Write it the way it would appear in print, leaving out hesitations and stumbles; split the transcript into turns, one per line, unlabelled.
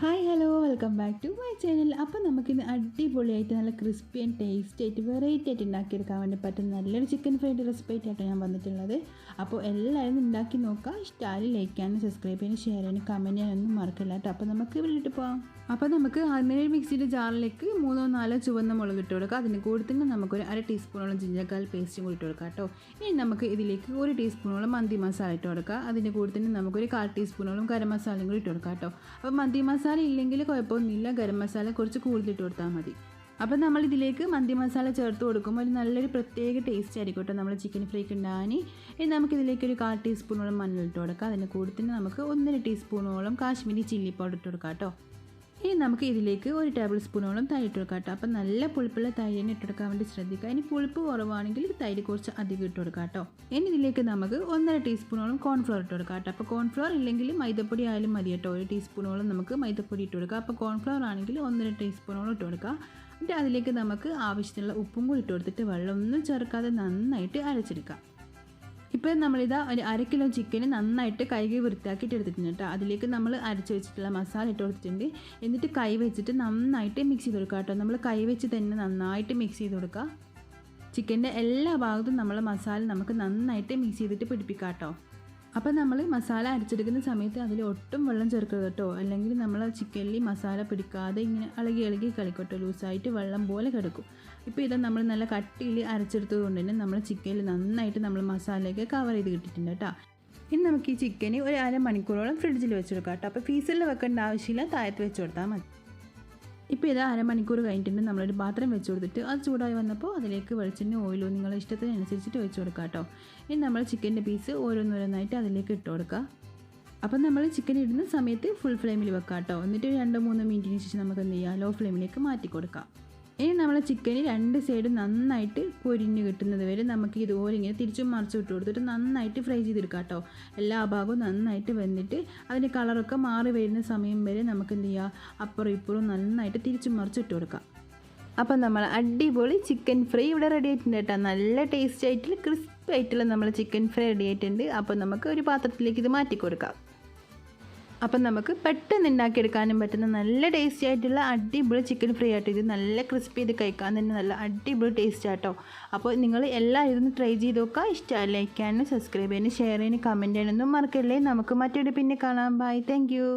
Hi hello welcome back to my channel. അപ്പോൾ നമുക്കിന്ന് അടിപൊളിയായിട്ട് നല്ല ക്രിസ്പി ആൻഡ് ടേസ്റ്റ് ആയിട്ട് വെറൈറ്റി ആയിട്ട് ഉണ്ടാക്കിയെടുക്കാൻ വേണ്ടി പറ്റുന്ന നല്ലൊരു ചിക്കൻ ഫ്രൈഡ് റെസിപ്പി ആയിട്ടാണ് ഞാൻ വന്നിട്ടുള്ളത്. അപ്പോൾ എല്ലാവരും ഉണ്ടാക്കി നോക്കുക. ഇഷ്ടമായി ലൈക്ക് ചെയ്യാനും സബ്സ്ക്രൈബ് ചെയ്യാനും ഷെയർ ചെയ്യാനും കമൻറ്റ് ചെയ്യാനൊന്നും മറക്കില്ല കേട്ടോ. അപ്പോൾ നമുക്ക് വീട്ടിൽ പോകാം. അപ്പോൾ നമുക്ക് അതിനൊരു മിക്സിയുടെ ജാറിലേക്ക് 3-4 ചുവന്ന മുളക് ഇട്ട് കൊടുക്കുക. അതിന് കൂടി തന്നെ നമുക്കൊരു 1/2 ടീസ്പൂണോളം ജിഞ്ചർ പേസ്റ്റും കൂടി ഇട്ട് കൊടുക്കുക കേട്ടോ. ഇനി നമുക്ക് ഇതിലേക്ക് 1 ടീസ്പൂണോളം മന്തി മസാല ഇട്ട് കൊടുക്കുക. അതിന് കൂടി തന്നെ നമുക്കൊരു 1/4 ടീസ്പൂണോളം ഗരം മസാലയും കൂടി ഇട്ട് കൊടുക്കുക കേട്ടോ. അപ്പോൾ മന്തി മസാല ഇല്ലെങ്കിൽ കുഴപ്പമൊന്നുമില്ല, ഗരം മസാല കുറച്ച് കൂടുതലിട്ട് കൊടുത്താൽ മതി. അപ്പോൾ നമ്മൾ ഇതിലേക്ക് മന്തി മസാല ചേർത്ത് കൊടുക്കുമ്പോൾ ഒരു നല്ലൊരു പ്രത്യേക ടേസ്റ്റ് ആയിരിക്കും കേട്ടോ നമ്മൾ ചിക്കൻ ഫ്രൈക്ക് ഉണ്ടാകാൻ. ഇനി നമുക്കിതിലേക്ക് ഒരു 1/4 ടീസ്പൂണോളം മഞ്ഞൾ ഇട്ട് കൊടുക്കുക. അതിന് കൂടി തന്നെ നമുക്ക് 1 ടീസ്പൂണോളം കാശ്മീരി ചില്ലി പൗഡർ ഇട്ട് കൊടുക്കാം കേട്ടോ. ഇനി നമുക്ക് ഇതിലേക്ക് 1 ടേബിൾ സ്പൂണോളം തൈര് ഇട്ട് കൊടുക്കാം കേട്ടോ. അപ്പോൾ നല്ല പുളിപ്പുള്ള തൈരിനെ ഇട്ടെടുക്കാൻ വേണ്ടി ശ്രദ്ധിക്കുക. ഇനി പുളിപ്പ് കുറവാണെങ്കിൽ തൈര് കുറച്ച് അധികം ഇട്ട് കൊടുക്കാം കേട്ടോ. ഇനി ഇതിലേക്ക് നമുക്ക് 1.5 ടീസ്പൂണോളം കോൺഫ്ലോർ ഇട്ട് കൊടുക്കാം കേട്ടോ. അപ്പോൾ കോൺഫ്ലോർ ഇല്ലെങ്കിൽ മൈദപ്പൊടി ആയാലും മതി കേട്ടോ. 1 ടീസ്പൂണോളം നമുക്ക് മൈദപ്പൊടി ഇട്ട് കൊടുക്കാം. അപ്പോൾ കോൺഫ്ലോർ ആണെങ്കിൽ 1.5 ടീസ്പൂണോളം ഇട്ട് കൊടുക്കുക. എന്നിട്ട് അതിലേക്ക് നമുക്ക് ആവശ്യത്തിനുള്ള ഉപ്പും കൂടി ഇട്ട് കൊടുത്തിട്ട് വെള്ളമൊന്നും ചേർക്കാതെ നന്നായിട്ട് അരച്ചെടുക്കാം. ഇപ്പോൾ നമ്മളിതാ ഒരു 1/2 കിലോ ചിക്കന് നന്നായിട്ട് കഴുകി വൃത്തിയാക്കിയിട്ട് എടുത്തിട്ടുണ്ട് കേട്ടോ. അതിലേക്ക് നമ്മൾ അരച്ച് വെച്ചിട്ടുള്ള മസാല ഇട്ട് കൊടുത്തിട്ടുണ്ട്. എന്നിട്ട് കൈ വെച്ചിട്ട് നന്നായിട്ട് മിക്സ് ചെയ്ത് കൊടുക്കുക കേട്ടോ. നമ്മൾ കൈ വെച്ച് തന്നെ നന്നായിട്ട് മിക്സ് ചെയ്ത് കൊടുക്കുക. ചിക്കൻ്റെ എല്ലാ ഭാഗത്തും നമ്മൾ മസാല നമുക്ക് നന്നായിട്ട് മിക്സ് ചെയ്തിട്ട് പിടിപ്പിക്കാം കേട്ടോ. അപ്പോൾ നമ്മൾ മസാല അരച്ചെടുക്കുന്ന സമയത്ത് അതിൽ ഒട്ടും വെള്ളം ചേർക്കരുത് കേട്ടോ. അല്ലെങ്കിൽ നമ്മൾ ചിക്കനിൽ മസാല പിടിക്കാതെ ഇങ്ങനെ ഇളകി കളിക്കട്ടോ, ലൂസായിട്ട് വെള്ളം പോലെ കിടക്കും. ഇപ്പോൾ ഇത് നമ്മൾ നല്ല കട്ടിയിൽ അരച്ചെടുത്തത് കൊണ്ട് തന്നെ നമ്മൾ ചിക്കനിൽ നന്നായിട്ട് നമ്മൾ മസാലയൊക്കെ കവർ ചെയ്ത് കിട്ടിയിട്ടുണ്ട് കേട്ടോ. ഇനി നമുക്ക് ഈ ചിക്കന് ഒരു 1/2 മണിക്കൂറോളം ഫ്രിഡ്ജിൽ വെച്ച് കൊടുക്കാം കേട്ടോ. അപ്പോൾ ഫ്രീസറിൽ വെക്കേണ്ട ആവശ്യമില്ല, താഴത്ത് വെച്ച് കൊടുത്താൽ മതി. ഇപ്പോൾ ഇത് 1/2 മണിക്കൂർ കഴിഞ്ഞിട്ടുണ്ട്. നമ്മളൊരു പാത്രം വെച്ച് കൊടുത്തിട്ട് അത് ചൂടായി വന്നപ്പോൾ അതിലേക്ക് വെളിച്ചെണ്ണ ഓയിലോ നിങ്ങളുടെ ഇഷ്ടത്തിനനുസരിച്ചിട്ട് വെച്ച് കൊടുക്കുക കേട്ടോ. ഇനി നമ്മൾ ചിക്കൻ്റെ പീസ് ഓരോന്നോരോന്നായിട്ട് അതിലേക്ക് ഇട്ട് കൊടുക്കുക. അപ്പം നമ്മൾ ചിക്കൻ ഇടുന്ന സമയത്ത് ഫുൾ ഫ്ലെയിമിൽ വെക്കാം കേട്ടോ. എന്നിട്ട് 2-3 മിനിറ്റിന് ശേഷം നമുക്ക് എന്ത് ചെയ്യാം, ലോ ഫ്ലെയിമിലേക്ക് മാറ്റി കൊടുക്കാം. ഇനി നമ്മൾ ചിക്കന് 2 സൈഡും നന്നായിട്ട് പൊരിഞ്ഞ് കിട്ടുന്നത് വരെ നമുക്ക് ഇതുപോലെ ഇങ്ങനെ തിരിച്ചും മറിച്ചും ഇട്ട് കൊടുത്തിട്ട് നന്നായിട്ട് ഫ്രൈ ചെയ്തെടുക്കാം കേട്ടോ. എല്ലാ ഭാഗവും നന്നായിട്ട് വെന്തിട്ട് അതിൻ്റെ കളറൊക്കെ മാറി വരുന്ന സമയം വരെ നമുക്ക് എന്ത് ചെയ്യുക, അപ്പുറം ഇപ്പുറം നന്നായിട്ട് തിരിച്ചും മറിച്ചും ഇട്ട് കൊടുക്കാം. അപ്പം നമ്മൾ അടിപൊളി ചിക്കൻ ഫ്രൈ ഇവിടെ റെഡി ആയിട്ടുണ്ട് കേട്ടോ. നല്ല ടേസ്റ്റ് ആയിട്ടുള്ള ക്രിസ്പി ആയിട്ടുള്ള നമ്മൾ ചിക്കൻ ഫ്രൈ റെഡി ആയിട്ടുണ്ട്. അപ്പോൾ നമുക്ക് ഒരു പാത്രത്തിലേക്ക് ഇത് മാറ്റി കൊടുക്കാം. അപ്പം നമുക്ക് പെട്ടെന്ന് ഉണ്ടാക്കിയെടുക്കാനും പറ്റുന്ന നല്ല ടേസ്റ്റി ആയിട്ടുള്ള അടിപൊളി ചിക്കൻ ഫ്രൈ ആയിട്ട് ഇത് നല്ല ക്രിസ്പി ചെയ്ത് കഴിക്കാൻ തന്നെ നല്ല അടിപൊളി ടേസ്റ്റ് ആട്ടോ. അപ്പോൾ നിങ്ങൾ എല്ലാവരും ഇതൊന്ന് ട്രൈ ചെയ്ത് നോക്കുക. ഇഷ്ടമായി ലൈക്ക് ചെയ്യാനും സബ്സ്ക്രൈബ് ചെയ്യാനും ഷെയർ ചെയ്യാനും കമൻറ്റ് ചെയ്യാനൊന്നും മറക്കല്ലേ. നമുക്ക് മറ്റൊരു പിന്നെ കാണാം. Bye, thank U.